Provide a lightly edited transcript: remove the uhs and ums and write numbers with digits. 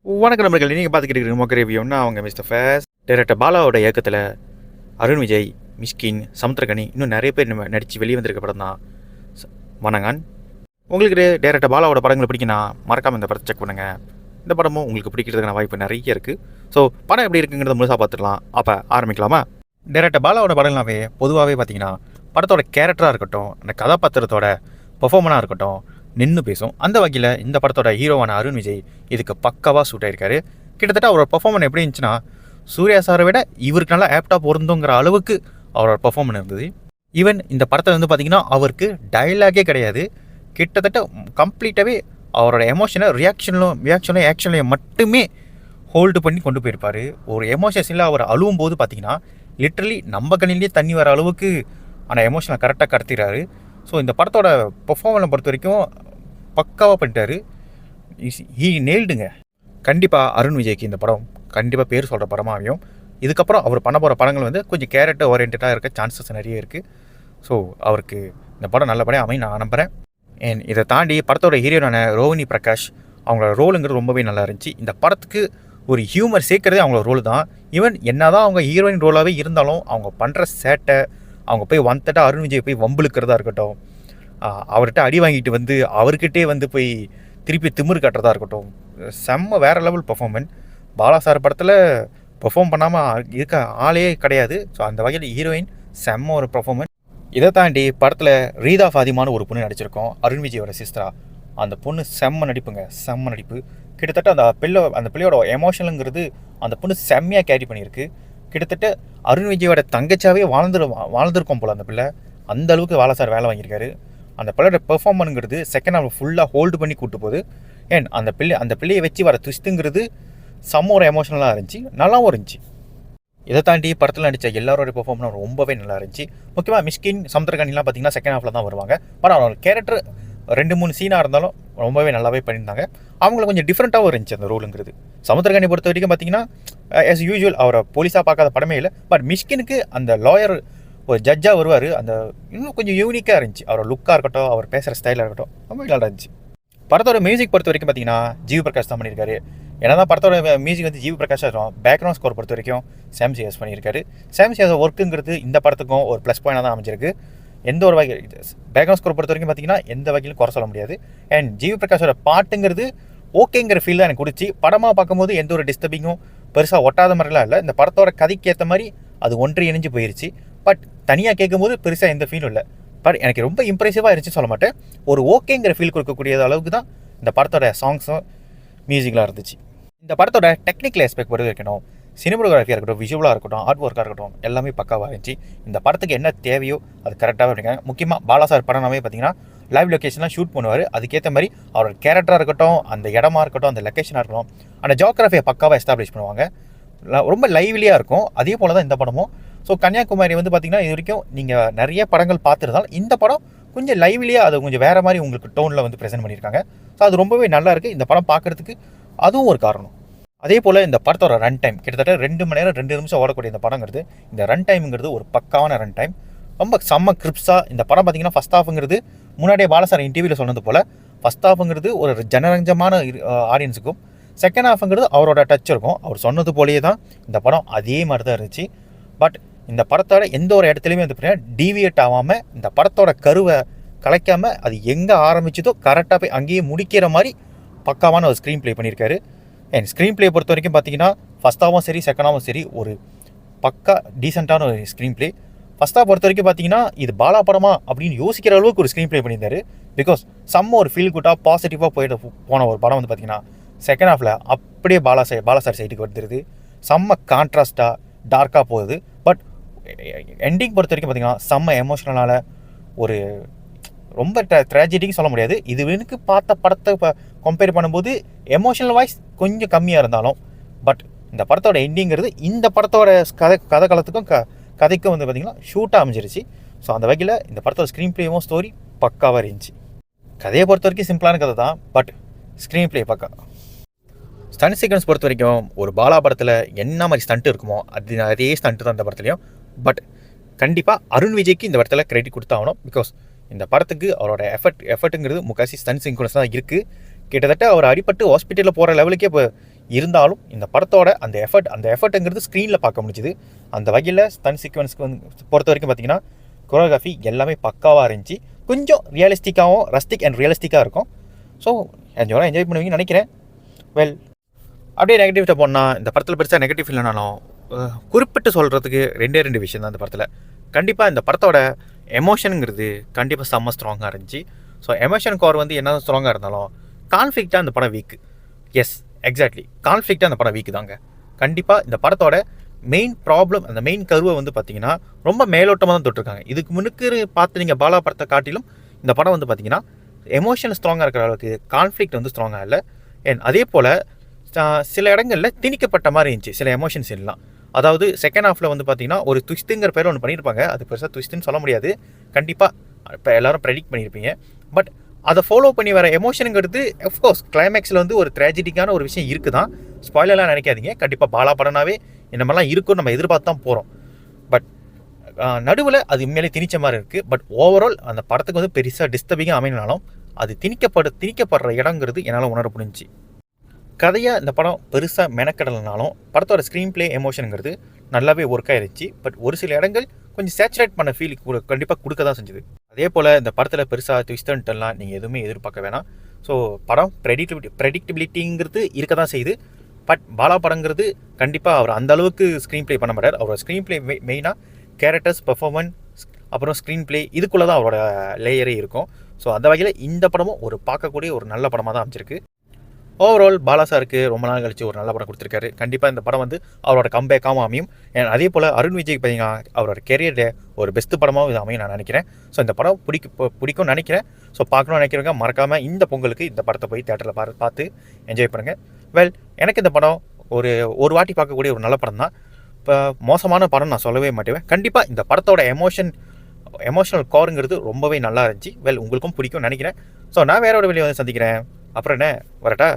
வணக்கம் நண்பர்களே, நீங்கள் பார்த்துக்கிட்டு இருக்கிற மொக்க ரிவ்யூன்னா அவங்க மிஸ்டர் ஃபேஸ் டைரக்டர் பாலாவோட இயக்கத்தில் அருண் விஜய், மிஷ்கின், சமுத்திரகனி இன்னும் நிறைய பேர் நடித்து வெளியே வந்திருக்க படம் தான் வணங்கான். உங்களுக்கு டைரக்டர் பாலாவோட படங்களை பிடிக்குன்னா மறக்காமல் இந்த படத்தை செக் பண்ணுங்கள். இந்த படமும் உங்களுக்கு பிடிக்கிறதுக்கான வாய்ப்பு நிறைய இருக்குது. ஸோ படம் எப்படி இருக்குங்கிறத முழுசாக பார்த்துக்கலாம். அப்போ ஆரம்பிக்கலாமா? டைரக்டர் பாலாவோட படங்களாவே பொதுவாகவே பார்த்தீங்கன்னா படத்தோட கேரக்டராக இருக்கட்டும், அந்த கதாபாத்திரத்தோட பெர்ஃபார்மனாக இருக்கட்டும், நின்று பேசும். அந்த வகையில் இந்த படத்தோட ஹீரோவான அருண் விஜய் இதுக்கு பக்காவாக சூட் ஆகிருக்காரு. கிட்டத்தட்ட அவரோட பெர்ஃபார்மன்ஸ் எப்படி இருந்துச்சுன்னா, சூர்யா சாரை விட இவருக்கு நல்லா ஆப்டாக பொருந்துங்கிற அளவுக்கு அவரோட பெர்ஃபார்மன்ஸ் இருந்தது. ஈவன் இந்த படத்தில் வந்து பார்த்திங்கன்னா அவருக்கு டைலாகே கிடையாது. கிட்டத்தட்ட கம்ப்ளீட்டாகவே அவரோட எமோஷனை ரியாக்ஷன்லையும் ஆக்ஷன்லையும் மட்டுமே ஹோல்டு பண்ணி கொண்டு போயிருப்பார். ஒரு எமோஷன்ஸில் அவர் அழுவும் போது பார்த்திங்கன்னா லிட்ரலி நம்ம கண்ணிலேயே தண்ணி வர அளவுக்கு அந்த எமோஷனை கரெக்டாக கடத்திடுறாரு. ஸோ இந்த படத்தோட பெர்ஃபார்மன்ஸை பொறுத்த வரைக்கும் பக்காவாக பண்ணிட்டாரு. ஹீ நெயில்டுங்க. கண்டிப்பாக அருண் விஜய்க்கு இந்த படம் கண்டிப்பாக பேர் சொல்கிற படமாகவும், இதுக்கப்புறம் அவர் பண்ண போகிற படங்கள் வந்து கொஞ்சம் கேரக்டர் ஓரியன்டாக இருக்க சான்சஸ் நிறைய இருக்குது. ஸோ அவருக்கு இந்த படம் நல்லபடியாக அமையும் நான் நம்புகிறேன். அண்ட் இதை தாண்டி படத்தோட ஹீரோயினான ரோஹினி பிரகாஷ் அவங்களோட ரோலுங்கிறது ரொம்பவே நல்லா இருந்துச்சு. இந்த படத்துக்கு ஒரு ஹியூமர் சேர்க்குறதே அவங்களோட ரோல் தான். ஈவன் என்ன தான் அவங்க ஹீரோயின் ரோலாகவே இருந்தாலும் அவங்க பண்ணுற சேட்டை, அவங்க போய் வந்துட்டா அருண் விஜய் போய் வம்புழுக்கிறதா இருக்கட்டும், அவர்கிட்ட அடி வாங்கிட்டு வந்து அவர்கிட்டே வந்து போய் திருப்பி திமிரு கட்டுறதா இருக்கட்டும், செம்ம வேறு லெவல் பெர்ஃபார்மன்ஸ். பாலா சார் படத்தில் பெர்ஃபார்ம் பண்ணாமல் இருக்க ஆளே கிடையாது. ஸோ அந்த வகையில் ஹீரோயின் செம்ம ஒரு பெர்ஃபார்மன்ஸ். இதை தாண்டி படத்தில் ரீதா ஃபாதிமான ஒரு பொண்ணு நடிச்சிருக்கோம், அருண் விஜயோட சிஸ்டரா. அந்த பொண்ணு செம்ம நடிப்புங்க, செம்ம நடிப்பு. கிட்டத்தட்ட அந்த பிள்ளையோட எமோஷனுங்கிறது அந்த பொண்ணு செம்மையாக கேரி பண்ணியிருக்கு. கிட்டத்தட்ட அருண் விஜயோட தங்கச்சாவே வாழ்ந்துருக்கோம் போல் அந்த பிள்ளை. அந்த அளவுக்கு பாலா சார் வேலை வாங்கியிருக்காரு. அந்த பிள்ளையோட பெர்ஃபார்மன்ஸுங்கிறது செகண்ட் ஹாஃப் ஃபுல்லாக ஹோல்டு பண்ணி கூட்டு போகுது. ஏன் அந்த பிள்ளையை வச்சு வர ட்விஸ்ட்டுங்கிறது செம்ம ஒரு எமோஷனலாக இருந்துச்சு, நல்லாவும் இருந்துச்சு. இதை தாண்டி படத்தில் நடித்த எல்லாரோட பெர்ஃபார்மன்ஸ் ரொம்பவே நல்லா இருந்துச்சு. முக்கியமாக மிஷ்கின், சமுத்திரகனிலாம் பார்த்திங்கன்னா செகண்ட் ஹாஃபில் தான் வருவாங்க. பட் அவங்களோட கேரக்டர் 2-3 சீனாக இருந்தாலும் ரொம்பவே நல்லாவே பண்ணியிருந்தாங்க. அவங்கள கொஞ்சம் டிஃப்ரெண்ட்டாகவும் இருந்துச்சு அந்த ரோலுங்கிறது. சமுத்திரகனி பொறுத்த வரைக்கும் பார்த்திங்கன்னா ஆஸ் யூஸ்வல் அவரை போலீஸாக பார்க்காத படமே இல்லை. பட் மிஷ்கினுக்கு அந்த லாயர் ஒரு ஜட்ஜாக வருவார், அந்த இன்னும் கொஞ்சம் யூனிக்காக இருந்துச்சு. அவரோட லுக்காக இருக்கட்டும், அவர் பேசுகிற ஸ்டைலாக இருக்கட்டும், ரொம்ப நல்லா இருந்துச்சு. படத்தோட மியூசிக் பொறுத்த வரைக்கும் பார்த்தீங்கன்னா ஜிவி பிரகாஷ் தான் பண்ணியிருக்காரு. ஏன்னா தான் படத்தோட மியூசிக் வந்து ஜிவி பிரகாஷாக இருக்கும். பேக்ரவுண்ட் ஸ்கோர் பொறுத்த வரைக்கும் சாம் சிஎஸ் பண்ணியிருக்காரு. சாம் சிஎஸ் ஒர்க்குங்கிறது இந்த படத்துக்கும் ஒரு ப்ளஸ் பாயிண்டாக தான் அமைஞ்சிருக்கு. எந்த ஒரு வகை பேக்ரவுண்ட் ஸ்கோர் பொறுத்த வரைக்கும் பார்த்தீங்கன்னா எந்த வகையிலும் குறை சொல்ல முடியாது. அண்ட் ஜிவி பிரகாஷோட பாட்டுங்கிறது ஓகேங்கிற ஃபீல் தான் எனக்கு கொடுத்து. படமாக பார்க்கும்போது எந்த ஒரு டிஸ்டர்பிங்கும் பெருசாக ஒட்டாத மாதிரிலாம் இல்லை. இந்த படத்தோட கதைக்கு ஏற்ற மாதிரி அது ஒன்று இணைஞ்சு போயிடுச்சு. பட் தனியாக கேட்கும்போது பெருசாக எந்த ஃபீலும் இல்லை. பட் எனக்கு ரொம்ப இம்ப்ரெசிவாக இருந்துச்சுன்னு சொல்ல மாட்டேன். ஒரு ஓகேங்கிற ஃபீல் கொடுக்கக்கூடிய அளவுக்கு தான் இந்த படத்தோட சாங்ஸும் மியூசிக்லாம் இருந்துச்சு. இந்த படத்தோட டெக்னிக்கல் ஆஸ்பெக்ட் பொறுத்து இருக்கணும், சினிமோகிராஃபியாக இருக்கட்டும், விஷுவலாக இருக்கட்டும், ஆர்ட் ஒர்க்காக இருக்கட்டும், எல்லாமே பக்காவாக இருந்துச்சு. இந்த படத்துக்கு என்ன தேவையோ அது கரெக்டாகவே இருக்காங்க. முக்கியமாக பாலா சார் படம்னாவே பார்த்தீங்கன்னா லைவ் லொக்கேஷன்லாம் ஷூட் பண்ணுவார். அதுக்கேற்ற மாதிரி அவரோட கேரக்டராக இருக்கட்டும், அந்த இடமா இருக்கட்டும், அந்த லொக்கேஷனாக இருக்கட்டும், அந்த ஜியோகிராஃபியை பக்காவாக எஸ்டாப்ளிஷ் பண்ணுவாங்க. ரொம்ப லைவ்லியாக இருக்கும். அதே போல் தான் இந்த படமும். ஸோ கன்னியாகுமரி வந்து பார்த்திங்கன்னா இது வரைக்கும் நீங்கள் நிறைய படங்கள் பார்த்துருந்தாலும் இந்த படம் கொஞ்சம் லைவ்லியாக அது கொஞ்சம் வேறு மாதிரி உங்களுக்கு டோனில் வந்து ப்ரெசென்ட் பண்ணியிருக்காங்க. ஸோ அது ரொம்பவே நல்லா இருக்குது. இந்த படம் பார்க்குறதுக்கு அதுவும் ஒரு காரணம். அதே போல் இந்த படத்தோட ரன் டைம் கிட்டத்தட்ட 2 மணி நேரம் 2 நிமிஷம் ஓடக்கூடிய இந்த படங்கிறது, இந்த ரன் டைமுங்கிறது ஒரு பக்காவான ரன் டைம். ரொம்ப செம்ம கிரிப்ஸாக இந்த படம் பார்த்திங்கன்னா ஃபஸ்ட் ஹாஃபுங்கிறது முன்னாடியே பாலசார் இன்டர்வியூவில் சொன்னது போல் ஃபஸ்ட் ஹாஃபுங்கிறது ஒரு ஜனரஞ்சமான ஆடியன்ஸுக்கும், செகண்ட் ஹாஃபுங்கிறது அவரோட டச் இருக்கும். அவர் சொன்னது போலேயே தான் இந்த படம் அதே மாதிரி தான் இருந்துச்சு. பட் இந்த படத்தோட எந்த ஒரு இடத்துலையுமே வந்து பார்த்தீங்கன்னா டீவியேட் ஆகாமல் இந்த படத்தோட கருவை கலைக்காமல் அது எங்கே ஆரம்பிச்சதோ கரெக்டாக போய் அங்கேயே முடிக்கிற மாதிரி பக்காவான ஒரு ஸ்க்ரீன் ப்ளே பண்ணியிருக்காரு. அண்ட் ஸ்க்ரீன் ப்ளே பொறுத்த வரைக்கும் பார்த்தீங்கன்னா ஃபஸ்ட் ஹாஃபும் சரி செகண்ட் ஹாஃபும் சரி ஒரு பக்கா டீசெண்டான ஒரு ஸ்க்ரீன் ப்ளே. ஃபஸ்ட் ஹாஃப் பொறுத்த வரைக்கும் பார்த்தீங்கன்னா இது பாலா படமா அப்படின்னு யோசிக்கிற அளவுக்கு ஒரு ஸ்க்ரீன் ப்ளே பண்ணியிருந்தாரு. பிகாஸ் செம்ம ஒரு ஃபீல் குட்டாக பாசிட்டிவாக போன ஒரு படம் வந்து பார்த்தீங்கன்னா செகண்ட் ஹாஃபில் அப்படியே பாலா சார் சைட்டுக்கு வந்துடுது. செம்ம கான்ட்ராஸ்டாக டார்க்காக போகுது. பட் எண்டிங் பொறுத்த வரைக்கும் பார்த்தீங்கன்னா செம்ம எமோஷ்னலான ஒரு ரொம்ப ட்ராஜடின்னு சொல்ல முடியாது. இது எனக்கு பார்த்த படத்தை இப்போ கம்பேர் பண்ணும்போது எமோஷனல் வாய்ஸ் கொஞ்சம் கம்மியாக இருந்தாலும் பட் இந்த படத்தோட எண்டிங்கிறது இந்த படத்தோட கதை காலத்துக்கும் கதைக்கும் வந்து பார்த்திங்கன்னா ஷூட்டாக அமைஞ்சிருச்சு. ஸோ அந்த வகையில் இந்த படத்தோட ஸ்க்ரீன் ப்ளேவும் ஸ்டோரி பக்காவாக இருந்துச்சு. கதையை பொறுத்த வரைக்கும் சிம்பிளான கதை தான், பட் ஸ்க்ரீன் ப்ளே பக்கா. ஸ்டண்ட் சீக்வன்ஸ் பொறுத்த வரைக்கும் ஒரு பாலா படத்தில் என்ன மாதிரி ஸ்டண்ட் இருக்குமோ அதே ஸ்டண்ட்டு தான் இந்த படத்துலையும். பட் கண்டிப்பாக அருண் விஜய்க்கு இந்த படத்தில் கிரெடிட் கொடுத்தாகணும். பிகாஸ் இந்த படத்துக்கு அவரோட எஃபர்ட்டுங்கிறது முக்காசி ஸ்டண்ட் சீக்வன்ஸ் தான் இருக்குது. கிட்டத்தட்ட அவர் அடிப்பட்டு ஹாஸ்பிட்டலில் போகிற லெவலுக்கே இப்போ இருந்தாலும் இந்த படத்தோட அந்த எஃபர்ட்டுங்கிறது ஸ்க்ரீனில் பார்க்க முடிஞ்சுது. அந்த வகையில் ஸ்டன் சீக்வன்ஸ்க்கு பொறுத்த வரைக்கும் பார்த்தீங்கன்னா கொரியோகிராஃபி எல்லாமே பக்காவாக இருந்துச்சு. கொஞ்சம் ரியலிஸ்டிக்காகவும் ரஸ்டிக் அண்ட் ரியலிஸ்டிக்காக இருக்கும். ஸோ என்ஜாய் பண்ணுவீங்கன்னு நினைக்கிறேன். வெல், அப்படியே நெகட்டிவ்கிட்ட போனால் இந்த படத்தில் பெருசாக நெகட்டிவ் இல்லைனாலும் குறிப்பிட்டு சொல்கிறதுக்கு 2 விஷயம் தான் இந்த படத்தில். கண்டிப்பாக இந்த படத்தோட எமோஷனுங்கிறது கண்டிப்பாக செம்ம ஸ்ட்ராங்காக இருந்துச்சு. ஸோ எமோஷன் கோர் என்ன ஸ்ட்ராங்காக இருந்தாலும் கான்ஃப்ளிக்டாக அந்த படம் வீக்கு. எஸ், எக்ஸாக்ட்லி, கான்ஃப்ளிக்டாக அந்த படம் வீக்கு தாங்க. கண்டிப்பாக இந்த படத்தோட மெயின் ப்ராப்ளம், அந்த மெயின் கருவை பார்த்தீங்கன்னா ரொம்ப மேலோட்டமாக தான் தொட்டிருக்காங்க. இதுக்கு முன்னுக்கு பார்த்து நீங்கள் பாலா படத்தை காட்டிலும் இந்த படம் பார்த்தீங்கன்னா எமோஷன் ஸ்ட்ராங்காக இருக்கிற அளவுக்கு கான்ஃப்ளிக்ட் ஸ்ட்ராங்காக இல்லை. அதே போல் சில இடங்களில் திணிக்கப்பட்ட மாதிரி இருந்துச்சு சில எமோஷன்ஸ் எல்லாம். அதாவது செகண்ட் ஹாஃபில் பார்த்தீங்கன்னா ஒரு ட்விஸ்ட்டுங்கிற பேர் ஒன்று பண்ணியிருப்பாங்க. அது பெருசாக ட்விஸ்ட்டுன்னு சொல்ல முடியாது. கண்டிப்பாக இப்போ எல்லோரும் ப்ரெடிக்ட் பண்ணியிருப்பீங்க. பட் அதை ஃபாலோ பண்ணி வர எமோஷனுங்கிறது அஃப்கோர்ஸ் கிளைமேக்ஸில் ஒரு ட்ராஜடிக்கான ஒரு விஷயம் இருக்குது தான். ஸ்பாயிலெலாம் நினைக்காதீங்க. கண்டிப்பாக பாலா படனாவே இந்த மாதிரிலாம் இருக்குன்னு நம்ம எதிர்பார்த்து தான் போகிறோம். பட் நடுவில் அது உண்மையிலே திணிச்ச மாதிரி இருக்குது. பட் ஓவரால் அந்த படத்துக்கு பெருசாக டிஸ்டர்பிங்காக அமைனாலும் அது திணிக்கப்படுற இடங்கிறது என்னால் உணர முடிஞ்சிச்சு. கதையாக இந்த படம் பெருசாக மெனக்கடலைனாலும் படத்தோட ஸ்க்ரீன் ப்ளே எமோஷனுங்கிறது நல்லாவே ஒர்க் ஆகிருச்சு. பட் ஒரு சில இடங்கள் கொஞ்சம் சேச்சுரேட் பண்ண ஃபீல் கண்டிப்பாக கொடுக்க தான் செஞ்சுது. அதே போல் இந்த படத்தில் பெருசாக ட்விஸ்டன்ட்டெல்லாம் நீங்கள் எதுவுமே எதிர்பார்க்க வேணாம். ஸோ படம் ப்ரெடிக்டிபிலிட்டிங்கிறது இருக்க தான் செய்யுது. பட் பாலா படங்கிறது கண்டிப்பாக அவர் அந்தளவுக்கு ஸ்க்ரீன் ப்ளே பண்ண மாட்டார். அவரோட ஸ்க்ரீன் ப்ளே மெயினாக கேரக்டர்ஸ், பெர்ஃபார்மன்ஸ், அப்புறம் ஸ்க்ரீன் ப்ளே இதுக்குள்ளே தான் அவரோட லேயரே இருக்கும். ஸோ அந்த வகையில் இந்த படமும் ஒரு பார்க்கக்கூடிய ஒரு நல்ல படமாக தான் அமைச்சிருக்கு. ஓவரால் பாலா சாருக்கு ரொம்ப நாள் கழிச்சு ஒரு நல்ல படம் கொடுத்துருக்காரு. கண்டிப்பாக இந்த படம் அவரோட கம்பேக்காகவும் அமையும். அதே போல் அருண் விஜய்க்கு பார்த்தீங்கன்னா அவரோட கெரியரில் ஒரு பெஸ்ட்டு படமாகவும் இது அமையும் நான் நினைக்கிறேன். ஸோ இந்த படம் பிடிக்கும்னு நினைக்கிறேன். ஸோ பார்க்கணும்னு நினைக்கிறவங்க மறக்காமல் இந்த பொங்கலுக்கு இந்த படத்தை போய் தேட்டரில் பார்த்து என்ஜாய் பண்ணுங்கள். வெல், எனக்கு இந்த படம் ஒரு வாட்டி பார்க்கக்கூடிய ஒரு நல்ல படம் தான். இப்போ மோசமான படம் நான் சொல்லவே மாட்டேன். கண்டிப்பாக இந்த படத்தோட எமோஷனல் கோருங்கிறது ரொம்பவே நல்லா இருந்துச்சு. வெல், உங்களுக்கும் பிடிக்கும்னு நினைக்கிறேன். ஸோ நான் வேற ஒரு வெளியே சந்திக்கிறேன். அப்புறம் என்ன, வரட்டா?